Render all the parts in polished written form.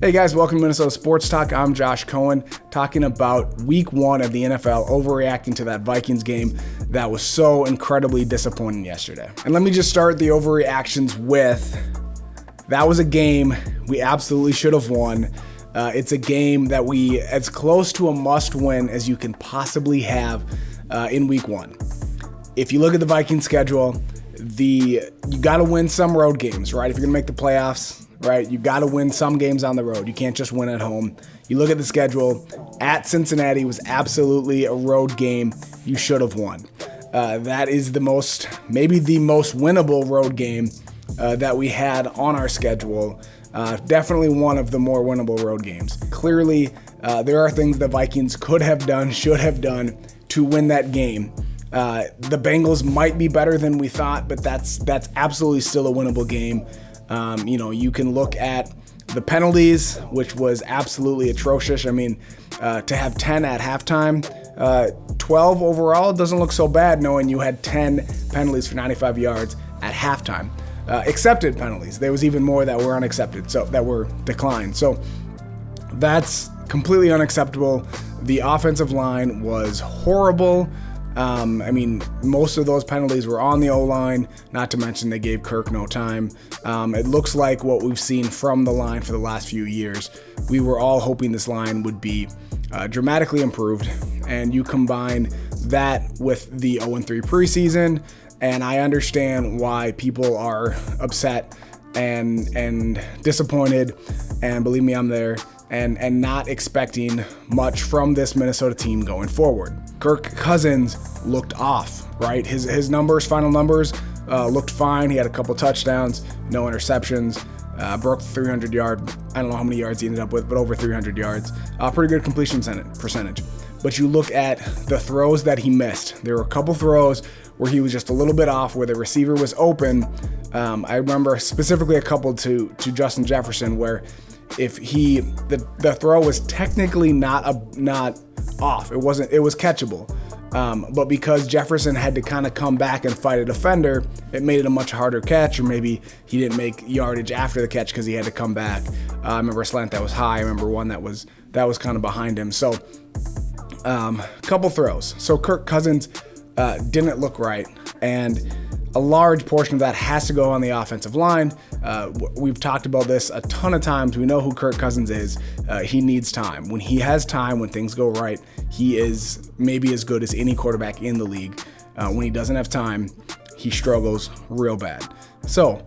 Hey guys, welcome to Minnesota Sports Talk. I'm Josh Coan, talking about week 1 of the NFL, overreacting to that Vikings game that was so incredibly disappointing yesterday. And let me just start the overreactions with, that was a game we absolutely should have won. It's a game that as close to a must win as you can possibly have in week 1. If you look at the Vikings schedule, you got to win some road games, right? If you're going to make the playoffs, right? You got to win some games on the road. You can't just win at home. You look at the schedule, at Cincinnati was absolutely a road game you should have won. That is maybe the most winnable road game that we had on our schedule. Definitely one of the more winnable road games. Clearly, there are things the Vikings could have done, should have done to win that game. The Bengals might be better than we thought, but that's absolutely still a winnable game. You can look at the penalties, which was absolutely atrocious. I mean, to have 10 at halftime, 12 overall doesn't look so bad knowing you had 10 penalties for 95 yards at halftime. Accepted penalties. There was even more that were unaccepted, so that were declined. So that's completely unacceptable. The offensive line was horrible. Most of those penalties were on the O-line, not to mention they gave Kirk no time. It looks like what we've seen from the line for the last few years. We were all hoping this line would be dramatically improved, and you combine that with the 0-3 preseason, and I understand why people are upset and disappointed, and believe me, I'm there, and not expecting much from this Minnesota team going forward. Kirk Cousins looked off, right? His final numbers looked fine. He had a couple touchdowns, no interceptions, broke 300 yard. I don't know how many yards he ended up with, but over 300 yards. Pretty good completion percentage. But you look at the throws that he missed. There were a couple throws where he was just a little bit off, where the receiver was open. I remember specifically a couple to Justin Jefferson where the throw was technically not off. It was catchable. But because Jefferson had to kind of come back and fight a defender, it made it a much harder catch, or maybe he didn't make yardage after the catch because he had to come back. I remember a slant that was high. I remember one that was kind of behind him. So couple throws. So Kirk Cousins didn't look right, and a large portion of that has to go on the offensive line. We've talked about this a ton of times. We know who Kirk Cousins is. He needs time. When he has time, when things go right, he is maybe as good as any quarterback in the league. When he doesn't have time, he struggles real bad. So,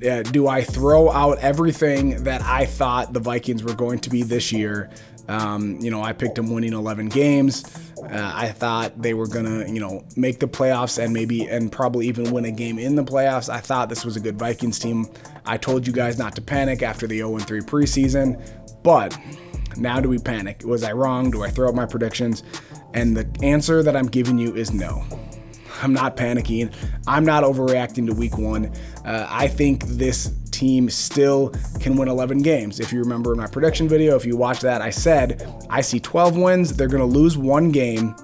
do I throw out everything that I thought the Vikings were going to be this year? I picked them winning 11 games. I thought they were going to, make the playoffs and probably even win a game in the playoffs. I thought this was a good Vikings team. I told you guys not to panic after the 0-3 preseason, but now do we panic? Was I wrong? Do I throw out my predictions? And the answer that I'm giving you is no. I'm not panicking. I'm not overreacting to week 1. I think this team still can win 11 games. If you remember in my prediction video, if you watch that, I said I see 12 wins. They're going to lose one game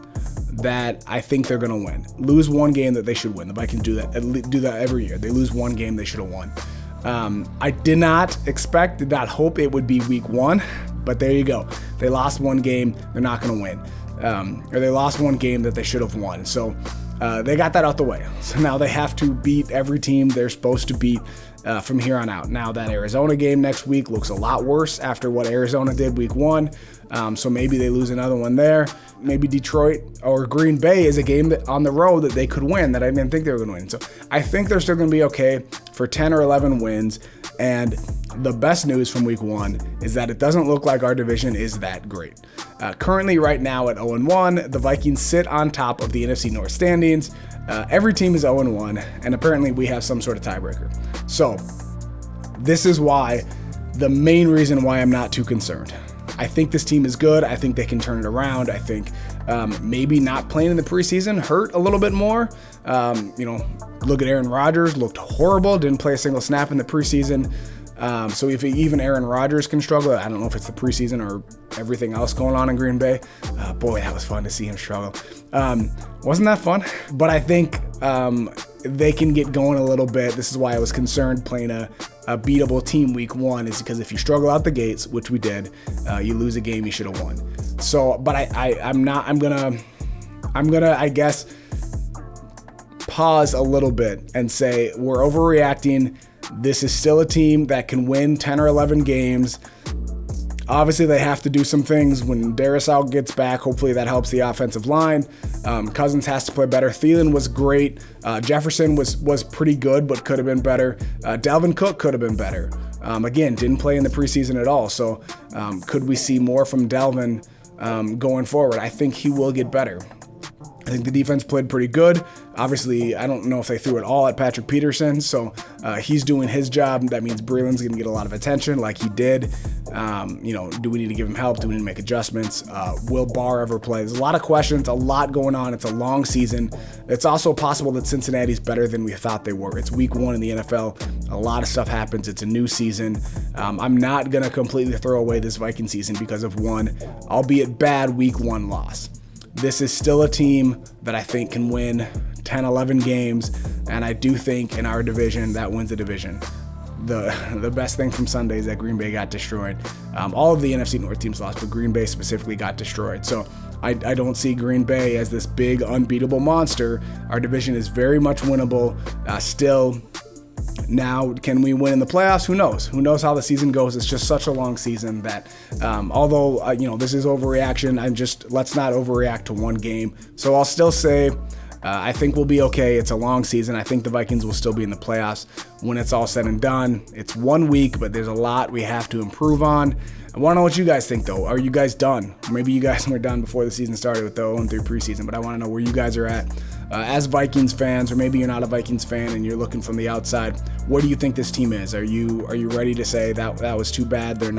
that I think they're going to win. Lose one game that they should win. The Vikings do that every year. They lose one game they should have won. I did not hope it would be week 1, but there you go. They lost one game they're not going to win. Or they lost one game that they should have won. So they got that out the way. So now they have to beat every team they're supposed to beat from here on out. Now that Arizona game next week looks a lot worse after what Arizona did week 1. So maybe they lose another one there. Maybe Detroit or Green Bay is a game on the road that they could win that I didn't think they were going to win. So I think they're still going to be okay for 10 or 11 wins. And the best news from week 1 is that it doesn't look like our division is that great. Currently, right now at 0-1, the Vikings sit on top of the NFC North standings. Every team is 0-1, and apparently we have some sort of tiebreaker. So this is the main reason why I'm not too concerned. I think this team is good. I think they can turn it around. I think maybe not playing in the preseason hurt a little bit more. Look at Aaron Rodgers, looked horrible, didn't play a single snap in the preseason. So if even Aaron Rodgers can struggle, I don't know if it's the preseason or everything else going on in Green Bay. Boy, that was fun to see him struggle. Wasn't that fun? But I think they can get going a little bit. This is why I was concerned playing a beatable team week 1, is because if you struggle out the gates, which we did, you lose a game you should have won. So, but I'm gonna, I guess, pause a little bit and say we're overreacting. This is still a team that can win 10 or 11 games. Obviously, they have to do some things when Darrisaw gets back. Hopefully, that helps the offensive line. Cousins has to play better. Thielen was great. Jefferson was pretty good, but could have been better. Dalvin Cook could have been better. Again, didn't play in the preseason at all. So could we see more from Dalvin going forward? I think he will get better. I think the defense played pretty good. Obviously, I don't know if they threw it all at Patrick Peterson, so he's doing his job. That means Breeland's going to get a lot of attention like he did. Do we need to give him help? Do we need to make adjustments? Will Barr ever play? There's a lot of questions, a lot going on. It's a long season. It's also possible that Cincinnati's better than we thought they were. It's week 1 in the NFL. A lot of stuff happens. It's a new season. I'm not going to completely throw away this Viking season because of one, albeit bad, week 1 loss. This is still a team that I think can win 10, 11 games, and I do think in our division that wins the division. The best thing from Sunday is that Green Bay got destroyed. All of the NFC North teams lost, but Green Bay specifically got destroyed. So I don't see Green Bay as this big unbeatable monster. Our division is very much winnable. Still, now, can we win in the playoffs? Who knows? Who knows how the season goes? It's just such a long season that, although this is overreaction, let's not overreact to one game. So I'll still say I think we'll be okay. It's a long season. I think the Vikings will still be in the playoffs when it's all said and done. It's 1 week, but there's a lot we have to improve on. I want to know what you guys think, though. Are you guys done? Maybe you guys were done before the season started with the 0-3 preseason, but I want to know where you guys are at as Vikings fans, or maybe you're not a Vikings fan and you're looking from the outside. What do you think this team is? Are you ready to say that was too bad? They're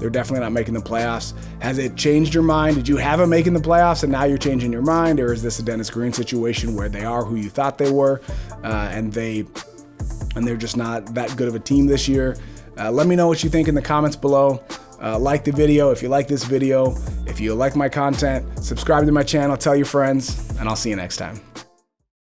definitely not making the playoffs. Has it changed your mind? Did you have them making the playoffs and now you're changing your mind, or is this a Dennis Green situation where they are who you thought they were, and they're just not that good of a team this year? Let me know what you think in the comments below. Like the video if you like this video. If you like my content, subscribe to my channel, tell your friends, and I'll see you next time.